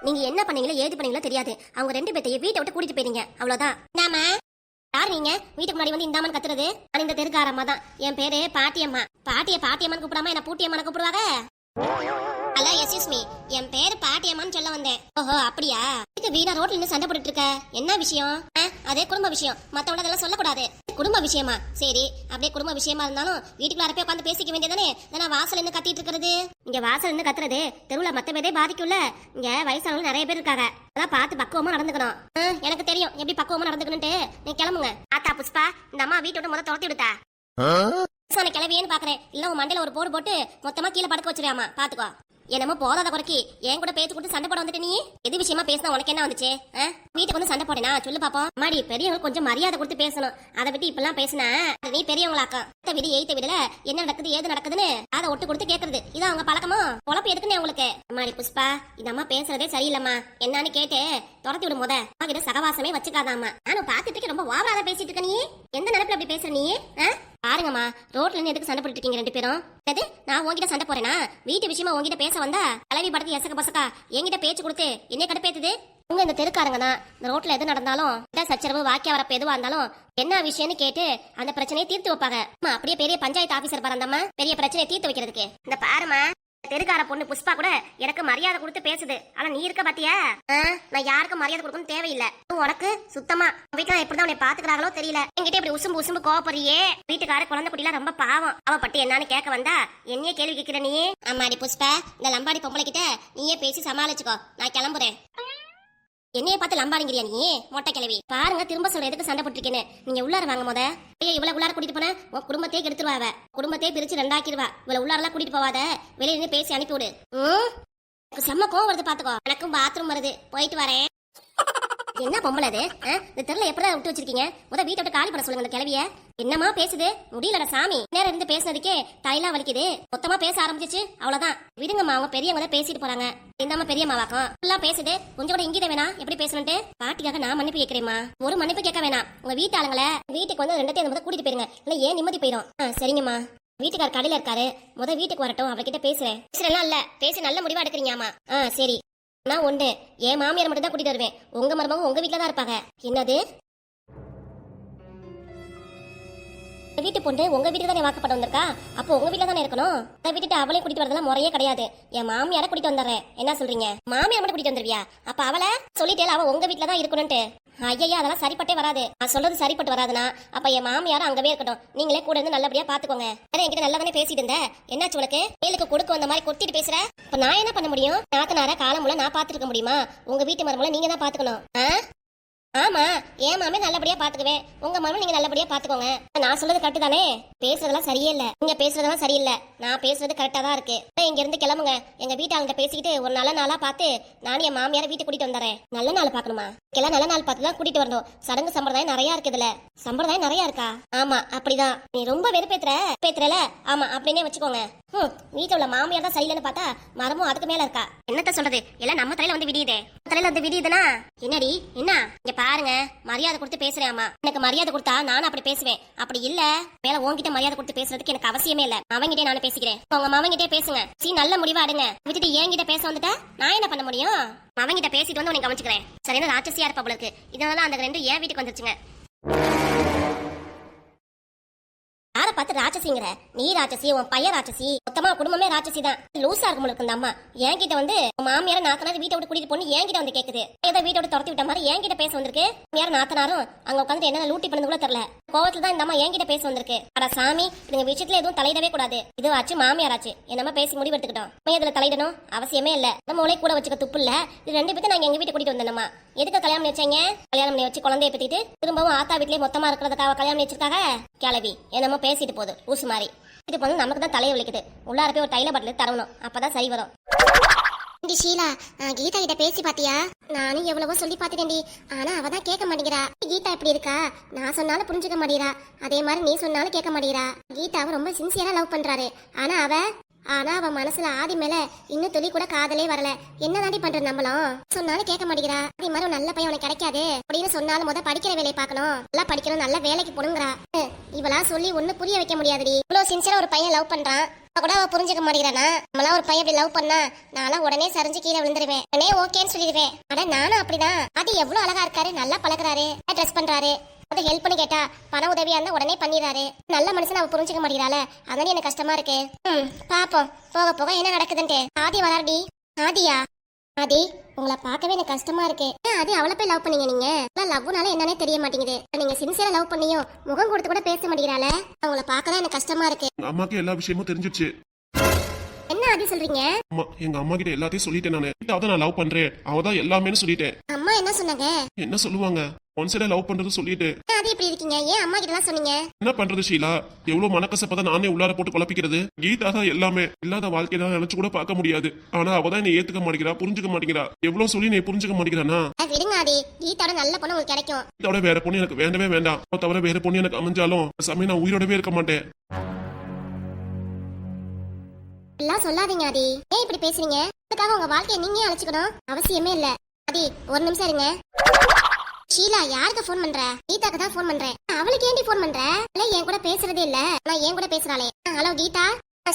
நீங்க என்ன பண்ணீங்களோ ஏது பண்ணீங்களோ தெரியாது. அவங்க 2 பேத்தையும் வீட்டை விட்டு கூட்டிட்டு போயிருங்க, அவ்வளவுதான். நாம யார் நீங்க வீட்டுக்கு முன்னாடி வந்து இந்தாமன்னு கத்துறது? நான் இந்த தெருக்காரம்மா தான். என் பேரு பாட்டியம்மா. பாட்டியம்மான்னு கூப்பிடாம என்ன பூட்டியம்மான்னு கூப்பிடுவாங்க? ஹலோ, எஸ்கியூஸ் மீ, என் பேரு பாட்டியம்மான்னு சொல்ல வந்தேன். ஓஹோ, அப்படியா? இதுக்கு வீணா ரோட்ல நின்று சண்டை போட்டுட்டு இருக்க, என்ன விஷயம்? அதே குடும்ப விஷயம், மத்தவங்க அதெல்லாம் சொல்லக்கூடாது. குடும்ப விஷயமா? சரி, அப்படியே குடும்ப விஷயமா இருந்தாலும் வீட்டுக்குள்ள அரப்பே உட்காந்து பேசிக்க வேண்டியதானே. நான் வாசல் என்ன கத்திட்டு இருக்கிறது? இங்க வாசல் என்ன கத்துறது? தெருவுல மத்த பேரே பாதிக்கும்ல. இங்க வயசானவங்க நிறைய பேர் இருக்காங்க, அதான் பார்த்து பக்குவமா நடந்துக்கணும். எனக்கு தெரியும் எப்படி பக்குவமா நடந்துக்கணும்ட்டு. நீ கிளம்புங்க. ஆத்தா புஷ்பா, இந்த அம்மா வீட்டை விட்டு துரத்தி விடுத்தா. கிளவியேன்னு பாக்குறேன், இல்ல உன் மண்டையில ஒரு போடு போட்டு மொத்தமா கீழே படுக்க வச்சிருக்காமா, பாத்துக்கோ. என்னமோ போதாத குறைக்கு என் கூட பேச்சு கொடுத்து சண்டை போட வந்துட்டு நீ எது விஷயமா பேசினா உனக்கு என்ன வந்துச்சு? வீட்டுக்கு வந்து சண்டை போடனா சொல்லு பாப்போம். மாடி, பெரியவங்க கொஞ்சம் மரியாதை கொடுத்து பேசணும். அதை விட்டு இப்பெல்லாம் பேசினா நீ பெரியவங்களாக்கம். விடு எய்த்த விடல என்ன நடக்குது ஏது நடக்குதுன்னு அதை ஒட்டு கொடுத்து கேக்குறது இதான் அவங்க பழக்கமோ? பொழப்பு எதுக்குன்னு உங்களுக்கு? மாடி புஷ்பா, இந்த அம்மா பேசுறதே சரியில்லம்மா, என்னன்னு கேட்டு துரத்தி விடும். கிட்ட சகவாசமே வச்சுக்காதாமா. நானும் பாத்துட்டு ரொம்ப ஓவராதா பேசிட்டு இருக்க. நீ எந்த நினைப்புல அப்படி பேசுற நீ? பாருங்கம்மா, ரோட்ல இருந்து எதுக்கு சண்டை போட்டு இருக்கீங்க 2 பேரும்? அது நான் உங்ககிட்ட சண்டை போறேனா? வீட்டு விஷயமா உங்ககிட்ட பேச வந்தா கலவி படத்து எசக்க பசக்கா என்கிட்ட பேச்சு கொடுத்து என்ன கடுப்பேத்துது? உங்க இந்த தெருக்காரங்க தான் இந்த ரோட்ல எது நடந்தாலும் சச்சரவு வாக்கிய வரப்பு எதுவா இருந்தாலும் என்ன விஷயம்னு கேட்டு அந்த பிரச்சனையை தீர்த்து வைப்பாங்க. அப்படியே பெரிய பஞ்சாயத்து ஆபீசர் பாருந்தம்மா, பெரிய பிரச்சனையை தீர்த்து வைக்கிறதுக்கு. இந்த பாருமா, தெருக்கார பொண்ணு புஷ்பா கூட எனக்கு மரியாதை கொடுத்து பேசுது. ஆனா நீ இருக்க பாத்தியா? நான் யாருக்கும் மரியாதை கொடுக்கணும் தேவையில்லை. உனக்கு சுத்தமா வீட்டுல எப்படிதான் உன்னை பாத்துக்கிறாங்களோ தெரியல. என்கிட்ட இப்படி உசும்பு கோவப்படுறியே. வீட்டுக்கார குழந்தை குட்டிலாம் ரொம்ப பாவம். அவ பட்டு என்னன்னு கேட்க வந்தா என்னையே கேள்வி கேட்கிற நீ. அம்மாடி புஷ்பா, இந்த லம்பாடி பொம்பளை கிட்ட நீயே பேசி சமாளிச்சுக்கோ, நான் கிளம்புறேன். என்னைய பார்த்து லம்பாடிங்கிறியா நீ மொட்டை கிளவி? பாருங்க, திரும்ப சொல்ற எதுக்கு சண்டை போட்டுருக்கேன்னு. நீங்க உள்ளார வாங்க. முத இவ்வளவு உள்ளார கூட்டிட்டு போன உன் குடும்பத்தையே கெடுத்துருவா. குடும்பத்தையே பிரிச்சு 2ஆக்கிடுவா. இவ்வளவு உள்ளாரெல்லாம் கூட்டிட்டு போவாத, வெளியில இருந்து பேசி அனுப்பி விடு. செம்ம கோவம் வருது பாத்துக்கோ. எனக்கும் பாத்ரூம் வருது, போயிட்டு வரேன். என்ன பொம்பளை அது? இந்த தெருல எப்படிதான் விட்டு வச்சிருக்கீங்க? முத வீட்டை விட்டு காலி பண்ண சொல்லுங்க. இந்த கிளவிய என்னமா பேசுது? முடியலடா சாமி, நேரம் இருந்து பேசுனதுக்கே தைலாம் வலிக்குது. மொத்தமா பேச ஆரம்பிச்சிச்சு, அவ்வளவுதான். விடுங்கம்மா, அவங்க பெரியவங்க தான் பேசிட்டு போறாங்க. இந்தாம பெரிய மாவாக்கம் எல்லாம் பேசுது. கொஞ்சம் கூட இங்கிட்ட வேணா எப்படி பேசணும்ட்டு. பாட்டிக்காக நான் மன்னிப்பு கேட்கிறேன்னா? ஒரு மன்னிப்பு கேட்க வேணாம். உங்க வீட்டு ஆளுங்களை வீட்டுக்கு வந்து 2 முதல் கூட்டிட்டு போயிருங்க, இல்ல ஏன் நிம்மதி போயிடும். சரிங்கம்மா. வீட்டுக்கார் கடையில இருக்காரு, முத வீட்டுக்கு வரட்டும், அவர்கிட்ட பேசுறேன். பேசுறேன்னா இல்ல, பேசி நல்ல முடிவா எடுக்கிறீங்கம்மா. சரி. நான் ஒண்ணு, என் மாமியார் மட்டும் தான் கூட்டிட்டு வருவேன். உங்க மருமக உங்க வீட்டுல தான் இருப்பாங்க. என்னது? வீட்டு பொண்ணு உங்க வீட்டுக்கு தானே வாக்கப்பட்டு வந்திருக்கா? அப்போ உங்க வீட்டுல தானே இருக்கணும். அதை விட்டுட்டு அவளே கூட்டிட்டு வரதெல்லாம் முறையே கிடையாது. என் மாமியார கூட்டிட்டு வந்துடுறேன். என்ன சொல்றீங்க? மாமியார் மட்டும் கூட்டிட்டு வந்துருவியா? அப்ப அவளை சொல்லிட்டேல, அவ உங்க வீட்டுல தான் இருக்கணும்ட்டு. ஐயா, அதெல்லாம் சரிப்பட்டே வராது. நான் சொல்றது சரிப்பட்டு வராதுன்னா அப்ப என் மாமியாரும் அங்கவே இருக்கட்டும். நீங்களே கூட இருந்து நல்லபடியா பாத்துக்கோங்க. அதான் என்கிட்ட நல்லா தானே பேசிட்டு இருந்த. என்னாச்சு உனக்கு? வேலுக்கு கொடுக்க வந்த மாதிரி கொட்டிட்டு பேசுற. இப்ப நான் என்ன பண்ண முடியும்? நாத்தனார காலமுள்ள நான் பாத்துருக்க முடியுமா? உங்க வீட்டு மருமகளை நீங்க தான் பாத்துக்கணும். ஆமா, என் மாமே நல்லபடியா பாத்துக்குவேன். உங்க மாமே நீங்க நல்லபடியா பாத்துக்கோங்க. நான் சொல்றது கரெக்ட் தானே? பேசுறதெல்லாம் சரியே இல்ல. நீங்க பேசுறதெல்லாம் சரியில்லை. நான் பேசுறது கரெக்டா தான் இருக்கு. இங்க இருந்து கிளம்புங்க. எங்க வீட்டாளுங்க பேசிக்கிட்டு ஒரு நல்ல நாளா பார்த்து நானும் என் மாமியார வீட்டுக்கு கூட்டிட்டு வந்துறேன். நல்ல நாள் பாக்கணுமா? எல்லாம் நல்ல நாள் பார்த்து தான் கூட்டிட்டு வரணும். சடங்கு சம்பிரதாயம் நிறைய இருக்கு. இதுல சம்பிரதாயம் நிறைய இருக்கா? ஆமா, அப்படிதான். நீ ரொம்ப வெறுப்பேத்துறல. ஆமா, அப்படின்னே வச்சுக்கோங்க. வீட்டுல உள்ள மாமியார் தான் சரியில்லைன்னு பார்த்தா மரமும் அதுக்கு மேல இருக்கா. என்னத்த சொல்றது? எல்லாம் நம்ம தலையில வந்து விடியுதே. தலையில வந்து விடியுதுன்னா என்னடி? என்ன இங்க பாருங்க, மரியாதை கொடுத்து பேசுறேன். எனக்கு மரியாதை கொடுத்தா நானும் அப்படி பேசுவேன். அப்படி இல்ல மேல உங்ககிட்ட மரியாதை கொடுத்து பேசுறதுக்கு எனக்கு அவசியமே இல்ல. அவங்கிட்டே நானும் பேசிக்கிறேன். உங்க மாமங்கிட்டே பேசுங்க. நல்ல முடிவா எடுங்க. விட்டுட்டு என்கிட்ட பேச வந்துட்டா நான் என்ன பண்ண முடியும்? அவங்கிட்ட பேசிட்டு வந்து உனக்கு கவனிச்சுக்கிறேன். சரியான ராட்சசியா இருப்பா போல இருக்கு. இதனால அந்த 2 என் வீட்டுக்கு வந்துருச்சுங்க. யார பார்த்து ராட்சசிங்கிற? நீ ராட்சசி, உன் பையன் ராட்சசி, மொத்தமா குடும்பமே ராட்சசி தான். லூசா இருக்கும் இருக்கு இந்த அம்மா. என்கிட்ட வந்து மாமியார நாத்தனார் வீட்டை விட்டு கூட்டிட்டு போன்னு என்கிட்ட வந்து கேக்குது. ஏதோ வீட்டை விட்டு துரத்தி விட்ட மாதிரி என்கிட்ட பேச வந்திருக்கு. யார் நாத்தனாரும் அங்க உட்காந்து என்ன லூட்டி பண்ணது கூட தெரியல. கோவத்துல தான் இந்த அம்மா என்கிட்ட பேச வந்திருக்கு. அட சாமி, இதுங்க விஷயத்துல எதுவும் தலையிடவே கூடாது. இதுவாச்சு மாமியாராச்சு, என்னமா பேசி முடிவு எடுத்துக்கிட்டோம். இதுல தலையிடணும் அவசியமே இல்ல. நம்ம உலக கூட வச்சுக்க துப்பு இல்ல. இது 2 பேரும் நாங்க எங்க வீட்டு கூட்டிட்டு வந்தோம்மா. எதுக்கு கல்யாணம் பண்ணி வச்சீங்க? கல்யாணம் பண்ணி வச்சு குழந்தைய பத்திட்டு திரும்பவும் ஆத்தா வீட்லயே மொத்தமா இருக்கிறதுக்காக கல்யாணம் பண்ணி வச்சிருக்காங்க. கிளவி என்னமோ பேசிட்டு போகுது ஊசு மாதிரி. இது போது நமக்கு தான் தலையை வலிக்குது. உள்ளார போய் ஒரு தைல பாட்டில் தரணும், அப்பதான் சரி வரும். ஷீலா, கீதா கிட்ட பேசி பாத்தியா? நானும் எவ்வளவோ சொல்லி பாத்துட்டேன்டி, ஆனா அவ தான் கேட்க மாட்டேங்கிறா. கீதா எப்படி இருக்கா? நான் சொன்னாலும் புரிஞ்சுக்க மாட்டேங்கிறா. அதே மாதிரி நீ சொன்னாலும் கேட்க மாட்டேங்கிறா. கீதாவை ரொம்ப சின்சியரா லவ் பண்றாரு. ஆனா அவ ஆனா அவன் மனசுல ஆதி மேல இன்னும் துளி கூட காதலே வரல. என்னதாண்டி பண்றது நம்மளும்? சொன்னாலும் கேட்க மாட்டேங்கிறா. அதே மாதிரி ஒரு நல்ல பையன் உனக்கு கிடைக்காது அப்படின்னு சொன்னாலும் முத படிக்கிற வேலையை பார்க்கணும், நல்லா படிக்கணும், நல்ல வேலைக்கு போடுங்கிறா. இவளா சொல்லி ஒண்ணு புரிய வைக்க முடியாதுடி. இவ்வளவு சின்சியரா ஒரு பையன் லவ் பண்றான், கூட அவ புரிஞ்சுக்க மாட்டேங்கிறானா? நம்மளா ஒரு பையன் இப்படி லவ் பண்ணா நான்லாம் உடனே சரிஞ்சு கீழே விழுந்துருவேன், உடனே ஓகேன்னு சொல்லிடுவேன். அட நானும் அப்படிதான். அது எவ்வளவு அழகா இருக்காரு, நல்லா பழகுறாரு, ட்ரெஸ் பண்றாரு, அதை ஹெல்ப் பண்ணி கேட்டா பண உதவியா இருந்தா உடனே பண்ணிடுறாரு. நல்ல மனுஷன் அவ புரிஞ்சுக்க மாட்டேங்கிறாள, அதனால எனக்கு கஷ்டமா இருக்கு. பாப்போம் போக போக என்ன நடக்குதுன்ட்டு. ஆதி வராடி. ஆதியா? ஆதி, உங்களை பார்க்கவே எனக்கு கஷ்டமா இருக்கு. அது அவளை போய் லவ் பண்ணீங்க நீங்க? லவ்னால என்னன்னே தெரிய மாட்டேங்குது. நீங்க சின்சியரா லவ் பண்ணியும் முகம் கொடுத்து கூட பேச மாட்டேங்கிறாள, அவங்கள பார்க்கதான் எனக்கு கஷ்டமா இருக்கு. அம்மாக்கு எல்லா விஷயமும் தெரிஞ்சிருச்சு. என்ன ஆதி சொல்றீங்க? அம்மா, எங்க அம்மா கிட்ட எல்லாத்தையும் சொல்லிட்டேன். நானு அவதான் நான் லவ் பண்றேன், அவதான் எல்லாமே சொல்லிட்டேன். அம்மா என்ன சொன்னாங்க? என்ன சொல்லுவாங்க, ஒன் சைடா லவ் பண்றது சொல்லிட்டு. அது எப்படி இருக்கீங்க? ஏன் அம்மா கிட்ட எல்லாம் சொன்னீங்க? என்ன பண்றது ஷீலா, எவ்வளவு மனக்கசப்பதான் நானே உள்ளார போட்டு குழப்பிக்கிறது. கீதா தான் எல்லாமே, இல்லாத வாழ்க்கையை நினைச்சு கூட பார்க்க முடியாது. ஆனா அவதான் என்னை ஏத்துக்க மாட்டேங்கிறா, புரிஞ்சுக்க மாட்டேங்கிறா. எவ்வளவு சொல்லி நீ புரிஞ்சுக்க மாட்டேங்கிறானா? விடுங்க ஆதி, கீதாவோட நல்ல பொண்ணு உங்களுக்கு கிடைக்கும். கீதாவோட வேற பொண்ணு எனக்கு வேண்டவே வேண்டாம். அவ தவிர வேற பொண்ணு எனக்கு அமைஞ்சாலும் சமயம் நான் உயிரோடவே இருக்க மாட்டேன். எல்லாம் சொல்லாதீங்க ஆதி, ஏன் இப்படி பேசுறீங்க? அதுக்காக உங்க வாழ்க்கையை நீங்க அழைச்சுக்கணும் அவசியமே இல்ல. ஆதி ஒரு நிமிஷம் இருங்க. ஷீலா, யாருக்கு போன் பண்ற? கீதாக்கு தான் போன் பண்றேன். அவளுக்கு ஏன்டி போன் பண்ற? இல்ல என் கூட பேசுறதே இல்ல, நான் என் கூட பேசுறாளே. ஹலோ கீதா.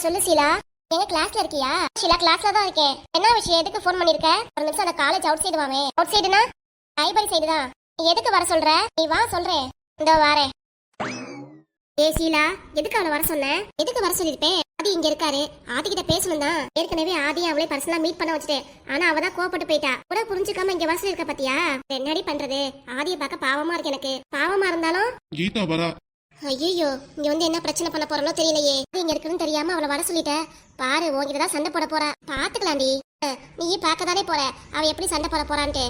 சொல்லு ஷீலா. எங்க கிளாஸ்ல இருக்கியா? ஷீலா கிளாஸ்ல தான் இருக்கேன். என்ன விஷயம், எதுக்கு போன் பண்ணிருக்க? ஒரு நிமிஷம், அந்த காலேஜ் அவுட் சைடு வாவே. அவுட் சைடுனா லைப்ரரி சைடு தான். நீ எதுக்கு வர சொல்ற? நீ வா சொல்றேன். இந்த வாரேன். ஏ ஷீலா, எதுக்கு அவளை வர சொன்ன? எதுக்கு வர சொல்லிருப்பேன்? ஆதி இங்க இருக்காரு, ஆதி கிட்ட பேசணும் தான். ஏற்கனவே ஆதி அவளே பர்சனலா மீட் பண்ண வச்சுட்டேன். ஆனா அவதான் கோவப்பட்டு போயிட்டா. கூட புரிஞ்சுக்காம இங்க வர இருக்க பாத்தியா? என்னடி பண்றது? ஆதியை பார்க்க பாவமா இருக்கு எனக்கு. பாவமா இருந்தாலும் கீதா வரா. ஐயோ, இங்க வந்து என்ன பிரச்சனை பண்ண போறனோ தெரியலையே. இங்க இருக்குன்னு தெரியாம அவளை வர சொல்லிட்ட பாரு. உங்ககிட்டதான் சண்டை போட போறா, பாத்துக்கலாம்டி. நீ பாக்கதானே போற அவ எப்படி சண்டை போட போறான்ட்டு.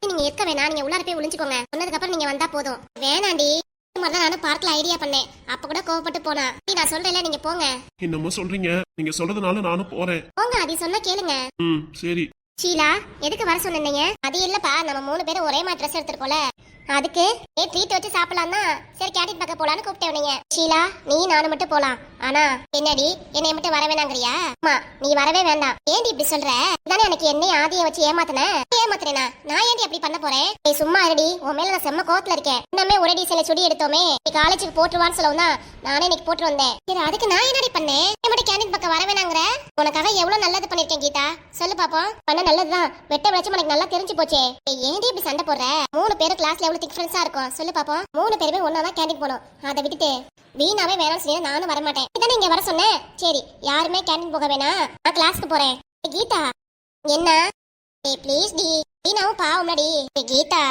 நீங்க இருக்க வேணாம், நீங்க உள்ளார போய் ஒளிஞ்சுக்கோங்க. சொன்னதுக்கு அப்புறம் நீங்க வந்தா போதும். வேணாண்டி, நானும் பார்க்ல ஐடியா பண்ணேன், அப்ப கூட கோவப்பட்டு போனா. நான் சொல்றேன்ல, நீங்க போங்க. என்னமோ சொல்றீங்க, நீங்க சொல்றதுனால நானும் போறேன். போங்க, அது சொன்னா கேளுங்க. சரி. ஷீலா, எதுக்கு வர சொன்னீங்க? அது இல்லப்பா, நம்ம 3 பேரும் ஒரே மாதிரி ட்ரெஸ் எடுத்துருக்கோம்ல, அதுக்கு ட்ரீட் வச்சு சாப்பிடலாம் தான். சரி கேண்டீன் பக்கம் போலான்னு கூப்பிட்டேன். ஷீலா, நீ நானும் மட்டும் போலாம். ஆனா என்னடி, என்னைய மட்டும் வர வேணாங்கறியா? அம்மா, நீ வரவே வேண்டாம். ஏண்டி இப்படி சொல்ற? தானே எனக்கு என்னை ஆதியை வச்சு ஏமாத்துறேனா? நான் ஏண்டி அப்படி பண்ண போறேன்? நீ சும்மா இருடி, உன் மேல நான் செம்ம கோவத்துல இருக்கேன். இன்னமே ஒரே சில சுடி எடுத்தோமே, நீ காலேஜுக்கு போட்டுருவான்னு சொல்லவும் நானே இன்னைக்கு போட்டு வந்தேன். சரி, அதுக்கு நான் என்னடி பண்ணேன்? மட்டும் கேண்டீன் பக்கம் வர வேணாங்கிற? உனக்காக எவ்வளவு நல்லது பண்ணிருக்கேன் கீதா, சொல்லு பாப்போம். பண்ண நல்லதுதான், வெட்ட வச்சு எனக்கு நல்லா தெரிஞ்சு போச்சே. ஏண்டி இப்படி சண்டை போடுற? 3 பேரும் கிளாஸ்ல எவ்வளவு டிஃபரன்ஸா இருக்கும் சொல்லு பாப்போம். 3 பேருமே ஒன்னாதான் கேண்டீன் போனோம். அதை விட்டுட்டு வீணாவே வேணாம் சொல்லி நானும் வரமாட்டேன். இதானே இங்க வர சொன்னேன். சரி, யாருமே கேண்டீன் போக வேணாம், நான் கிளாஸ்க்கு போறேன். கீதா, என்ன? ப்ளீஸ் டி, வீணாவும் பாவம்லடி. கீதா,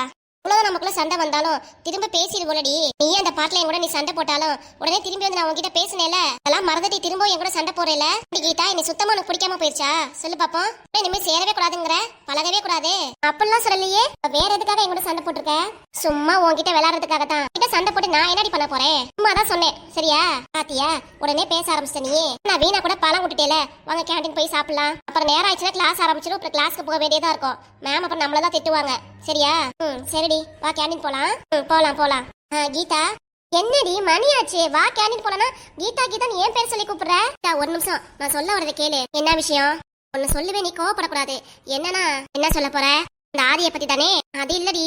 இவ்வளவு நமக்குள்ள சண்டை வந்தாலும் திரும்ப பேசிடு போலடி. நீ அந்த பாட்டுல என் கூட நீ சண்டை போட்டாலும் உடனே திரும்பி வந்து நான் உங்ககிட்ட பேசினேல, அதெல்லாம் மறந்துட்டு திரும்ப என் கூட சண்டை போறேல. கீதா, என்னை சுத்தமா உனக்கு பிடிக்காம போயிருச்சா சொல்லு பாப்போம். இனிமே சேரவே கூடாதுங்கிற, பழகவே கூடாது அப்படிலாம் சொல்லலையே. வேற எதுக்காக என் கூட சண்டை போட்டிருக்க? சும்மா உன்கிட்ட விளையாடுறதுக்காக தான். கிட்ட சண்டை போட்டு நான் என்னடி பண்ண போறேன்? சும்மா தான் சொன்னேன், சரியா? பாத்தியா, உடனே பேச ஆரம்பிச்சிட்ட நீ. நான் வீணா கூட பழம் விட்டுட்டேல, வாங்க கேண்டீன் போய் சாப்பிடலாம். அப்புறம் நேரம் ஆயிடுச்சுன்னா கிளாஸ் ஆரம்பிச்சிடும், அப்புறம் கிளாஸ்க்கு போக வேண்டியதா இருக்கும். மேம் அப்புறம் நம்மளதான் திட்டுவாங்க, சரியா? சரிடி, வா கேண்டீன் போலாம். போலாம். கீதா, என்னடி மணியாச்சு, வா கேண்டீன் போலானா? கீதா கீதா நீ ஏன் பேர் சொல்லி கூப்பிடுற? ஒரு நிமிஷம், நான் சொல்ல வரதை கேளு. என்ன விஷயம்? ஒன்னு சொல்லுவே, நீ கோவப்படக்கூடாது. என்னன்னா, என்ன சொல்ல போற? இந்த ஆதியை பத்தி தானே? அது இல்லடி.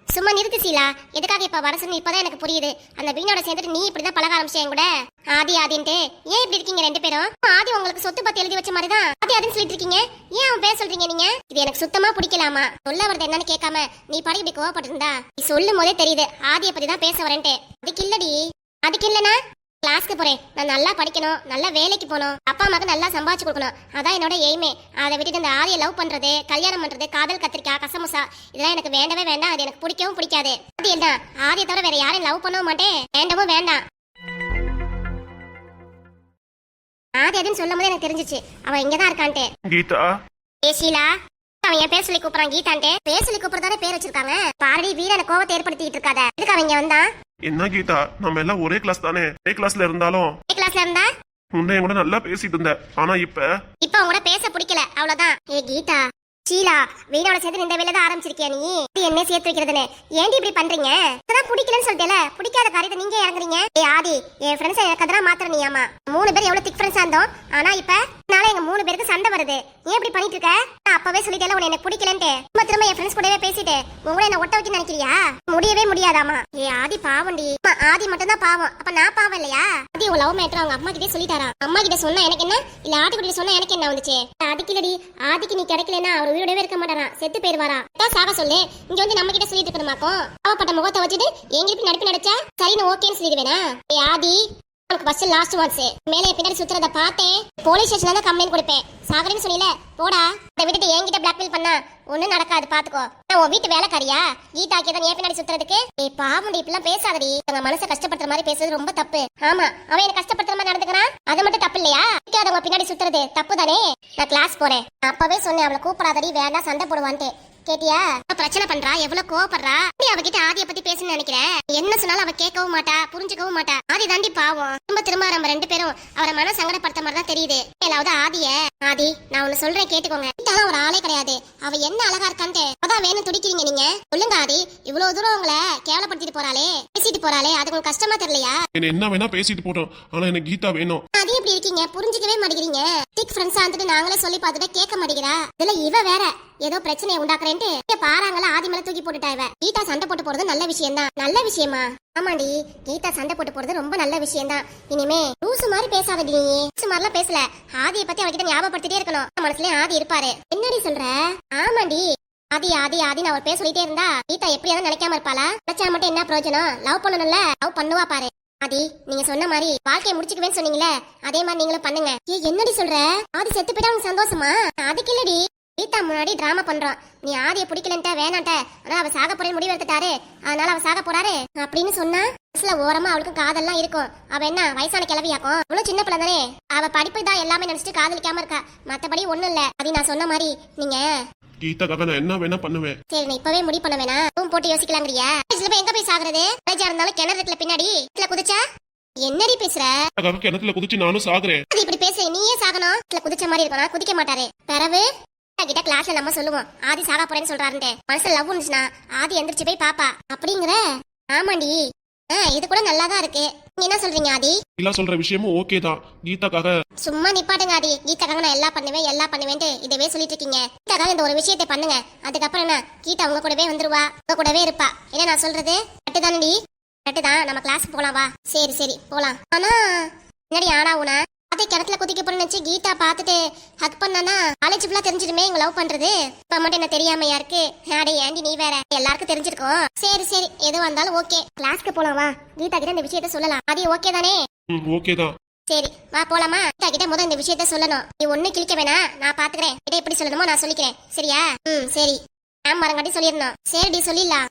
சும்மா நிறுத்து ஷீலா, எதுக்காக இப்ப வரசுன்னு இப்பதான் எனக்கு புரியுது. அந்த வீணோட சேர்ந்துட்டு நீ இப்படிதான் பழக ஆரம்பிச்சேன் கூட. ஆதின்ட்டு ஏன் இப்படி இருக்கீங்க 2 பேரும்? ஆதி உங்களுக்கு சொத்து பத்தி எழுதி வச்ச மாதிரிதான் ஆதின்னு சொல்லிட்டு இருக்கீங்க. ஏன் அவன் பேர் சொல்றீங்க நீங்க? இது எனக்கு சுத்தமா பிடிக்கலாமா? சொல்ல வரது என்னன்னு கேட்காம நீ பாடி இப்படி கோவப்பட்டு இருந்தா, நீ சொல்லும் போதே தெரியுது ஆதியை பத்தி தான் பேச வரேன்ட்டு. அதுக்கு இல்லடி. அதுக்கு இல்லனா, கிளாஸ்க்கு போறேன், நான் நல்லா படிக்கணும், நல்ல வேலைக்கு போகணும், அப்பா அம்மாக்கு நல்லா சம்பாதிச்சு கொடுக்கணும், அதான் என்னோட எய்மே. அதை விட்டுட்டு இந்த ஆதியை லவ் பண்றது, கல்யாணம் பண்றது, காதல் கத்திரிக்காய் கசமுசா, இதெல்லாம் எனக்கு வேண்டவே வேண்டாம். அது எனக்கு பிடிக்கவும் பிடிக்காது. அது என்ன, ஆதியை தவிர வேற யாரையும் லவ் பண்ணவும் மாட்டேன், வேண்டவும் வேண்டாம். ஆதி அதுன்னு சொல்லும் போது எனக்கு தெரிஞ்சிச்சு அவன் இங்கதான் இருக்கான்ட்டு. கீதா, ஷீலா, அவன் என் பேர் சொல்லி கூப்பிடுறான் கீதான்ட்டு. பேர் சொல்லி கூப்பிடுறதானே பேர் வச்சிருக்காங்க. பாரடி, வீர கோவத்தை ஏற்படுத்திட்டு இருக்காத. எதுக்கு அவன் இங்க வந்தான்? என்ன கீதா, நம்ம எல்லாம் ஒரே கிளாஸ் தானே? ஒரே கிளாஸ்ல இருந்தாலும் முன்னே கூட நல்லா பேசிட்டு இருந்த, ஆனா இப்ப உன் கூட பேச பிடிக்கல, அவ்வளவுதான். ஏ கீதா, ஷீலா வீணோட சேர்த்து இந்த வேலை தான் ஆரம்பிச்சிருக்கியா நீ இது என்ன சேர்த்து வைக்கிறதுன்னு ஏன்டி இப்படி பண்றீங்க அதான் பிடிக்கலன்னு சொல்லிட்டேல பிடிக்காத காரியத்தை நீங்க இறங்குறீங்க ஆதி என் ஃப்ரெண்ட்ஸ் எனக்கு அதெல்லாம் மாத்திரனியாமா 3 பேர் எவ்வளவு திக் ஃப்ரெண்ட்ஸா இருந்தோம் ஆனா இப்ப நாளை எங்க 3 பேருக்கு சண்டை வருது ஏன் இப்படி பண்ணிட்டு இருக்க நான் அப்பவே சொல்லிட்டேல உன்னை எனக்கு பிடிக்கலன்ட்டு திரும்ப என் ஃப்ரெண்ட்ஸ் கூடவே பேசிட்டு உங்களை என்ன ஒட்ட வைக்க நினைக்கிறியா முடியவே முடியாதாமா ஆதி பாவண்டி ஆதி மட்டும் தான் பாவம் அப்ப நான் பாவம் இல்லையா ஆதி உன் லவ் மேட்டர் அவங்க அம்மா கிட்டே சொல்லிட்டாரா அம்மா கிட்ட சொன்னா எனக்கு என்ன இல்ல ஆதி கிட்ட சொன்னா எனக்கு என்ன வந்துச்சு அதுக்குலடி ஆதிக்கு நீ கிடைக்கலன்னா அவர் உயிரோடவே இருக்க மாட்டாரா செத்து போயிருவாரா சாக சொல்லு இங்க வந்து நம்ம கிட்ட சொல்லிட்டு இருக்கணுமாக்கும் பாவப்பட்ட முகத்தை வச்சுட்டு எங்களுக்கு நடிப்பு நடிச்சா சரின்னு ஓகேன்னு சொல்லிடுவேனா ஆதி உனக்கு ஃபர்ஸ்ட் லாஸ்ட் ஒன்ஸ் மேலே பின்னாடி சுத்துறத பார்த்தேன் போலீஸ் ஸ்டேஷன்ல தான் கம்ப்ளைண்ட் கொடுப்பேன் சாகரேன்னு சொன்னீல போடா இதை விட்டுட்டு என்கிட்ட பிளாக்மெயில் பண்ணா ஒண்ணும் நடக்காது பாத்துக்கோ நான் உன் வீட்டு வேலைக்காரியா கீதா தான் ஏன் பின்னாடி சுத்துறதுக்கு பாவண்டி இப்பெல்லாம் பேசாதடி உங்க மனசை கஷ்டப்படுற மாதிரி பேசுறது ரொம்ப தப்பு ஆமா அவன் என்ன கஷ்டப்படுற மாதிரி நடந்துக்கிறான் அது மட்டும் தப்பு இல்லையா அவங்க பின்னாடி சுத்துறது தப்பு தானே நான் கிளாஸ் போறேன் அப்பவே சொன்னேன் அவளை கூப்பிடாதடி வேண்டாம் சண்டை போடுவான்ட்டு கேட்டியா பிரச்சனை பண்றா எவ்வளவு கோவப்படுறா நீ அவகிட்ட ஆதிய பத்தி பேசணும்னு நினைக்கிறேன் என்ன சொன்னாலும் அவ கேட்கவும் மாட்டா புரிஞ்சுக்கவும் மாட்டா ஆதி தாண்டி பாவம் திரும்ப நம்ம 2 பேரும் அவரை மன சங்கடப்படுத்த மாதிரி தான் தெரியுது ஏதாவது ஆதி நான் ஒண்ணு சொல்றேன் கேட்டுக்கோங்க இதெல்லாம் ஒரு ஆளே கிடையாது அவ என்ன அழகா இருக்கான்ட்டு அதான் வேணும் துடிக்கிறீங்க நீங்க சொல்லுங்க ஆதி இவ்வளவு தூரம் உங்களை கேவலப்படுத்திட்டு போறாளே பேசிட்டு போறாளே அது உங்களுக்கு கஷ்டமா தெரியலையா என்ன வேணா பேசிட்டு போட்டோம் ஆனா எனக்கு கீதா வேணும் அது எப்படி இருக்கீங்க புரிஞ்சுக்கவே மாட்டேங்கிறீங்க திக் ஃப்ரெண்ட்ஸா வந்துட்டு நாங்களே சொல்லி பார்த்துட்டு கேட்க மாட்டேங்கிறா இதுல இவ வேற ஏதோ பிரச்சனையை உண்டாக்குறேன்ட்டு பாறாங்களா ஆதி மேல தூக்கி போட்டுட்டா இவ கீதா சண்டை போட்டு போறது நல்ல விஷயம் தான் நல்ல விஷயமா ஆமாடி கீதா சண்டை போட்டு போறது ரொம்ப நல்ல விஷயம் தான் இனிமே லூசு மாதிரி பேசாதடி நீ லூசு மாதிரிலாம் பேசல ஆதியை பத்தி அவகிட்ட ஞாபகப்படுத்திட்டே இருக்கணும் மனசுலயே ஆதி இருப்பாரு என்னடி சொல்ற ஆமாடி ஆதி ஆதி ஆதி நான் ஒரு பேர் சொல்லிட்டே இருந்தா கீதா எப்படியாவது நினைக்காம இருப்பாளா நினைச்சா மட்டும் என்ன பிரயோஜனம் லவ் பண்ணணும்ல லவ் பண்ணுவா பாரு ஆதி நீங்க சொன்ன மாதிரி வாழ்க்கையை முடிச்சுக்குவேன்னு சொன்னீங்களே அதே மாதிரி நீங்களும் பண்ணுங்க என்னடி சொல்ற ஆதி செத்து போயிட்டா உனக்கு சந்தோஷமா அதுக்கு இல்லடி கீதா முன்னாடி டிராமா பண்றான் நீ ஆதியை பிடிக்கலன்ட்ட வேணான்ட்ட ஆனா அவ சாக போறேன்னு முடிவு எடுத்துட்டாரு அதனால அவ சாக போறாரு அப்படின்னு சொன்னா ஓரமா அவளுக்கு காதல்லாம் இருக்கும் அவ என்ன வயசான கிளவியாக்கும் அவ்வளவு சின்ன பிள்ளை தானே அவ படிப்பு தான் எல்லாமே நினைச்சிட்டு காதலிக்காம இருக்கா மத்தபடி ஒண்ணும் இல்ல அது நான் சொன்ன மாதிரி நீங்க கீதாக்காக நான் என்ன வேணா பண்ணுவேன் சரி நான் இப்பவே முடிவு பண்ண வேணாம் போட்டு யோசிக்கலாங்கிறியா எங்க போய் சாகுறது காலேஜா இருந்தாலும் கிணறு இருக்குல பின்னாடி இதுல குதிச்சா என்னடி பேசுற கிணத்துல குதிச்சு நானும் சாகுறேன் அது இப்படி பேச நீயே சாகணும் இதுல குதிச்ச மாதிரி இருக்கணும் குதிக்க மாட்டாரு பிறகு கிட்ட கிளாஸ்ல நம்ம சொல்லுவோம் ஆதி சாக போறேன்னு சொல்றாருன்ட்டு மனசுல லவ் இருந்துச்சுன்னா ஆதி எந்திரிச்சு போய் பாப்பா அப்படிங்கிற ஆமாண்டி இது கூட நல்லாதான் இருக்கு நீங்க என்ன சொல்றீங்க ஆதி எல்லாம் சொல்ற விஷயமும் ஓகே தான் கீதாக்காக சும்மா நிப்பாட்டுங்க ஆதி கீதாக்காக நான் எல்லாம் பண்ணுவேன்ட்டு இதவே சொல்லிட்டு இருக்கீங்க கீதாக்காக இந்த ஒரு விஷயத்தை பண்ணுங்க அதுக்கப்புறம் என்ன கீதா உங்க கூடவே வந்துருவா உங்க கூடவே இருப்பா என்ன நான் சொல்றது கரெக்ட் தான் நம்ம கிளாஸ் போலாம் வா சரி போலாம் ஆனா என்னடி ஆனா உனா அதே கிணத்துல குதிக்க போறேன்னு கீதா பாத்துட்டு ஹக் பண்ணானா காலேஜ் ஃபுல்லா தெரிஞ்சிடுமே இங்க லவ் பண்றது இப்ப மட்டும் என்ன தெரியாமையா இருக்கு ஆடே ஏண்டி நீ வேற எல்லாருக்கும் தெரிஞ்சிருக்கோம் சரி எது வந்தாலும் ஓகே கிளாஸ்க்கு போலாம் வா கீதா கிட்ட இந்த விஷயத்த சொல்லலாம் அது ஓகே தானே ஓகே தான் சரி வா போலாமா கீதா கிட்ட முதல்ல இந்த விஷயத்த சொல்லணும் நீ ஒண்ணு கிழிக்க வேணா நான் பாத்துக்கிறேன் கிட்ட எப்படி சொல்லணுமோ நான் சொல்லிக்கிறேன் சரியா சரி மேம் மரங்காட்டி சொல்லிடணும் சரிடி சொல்லிடலாம்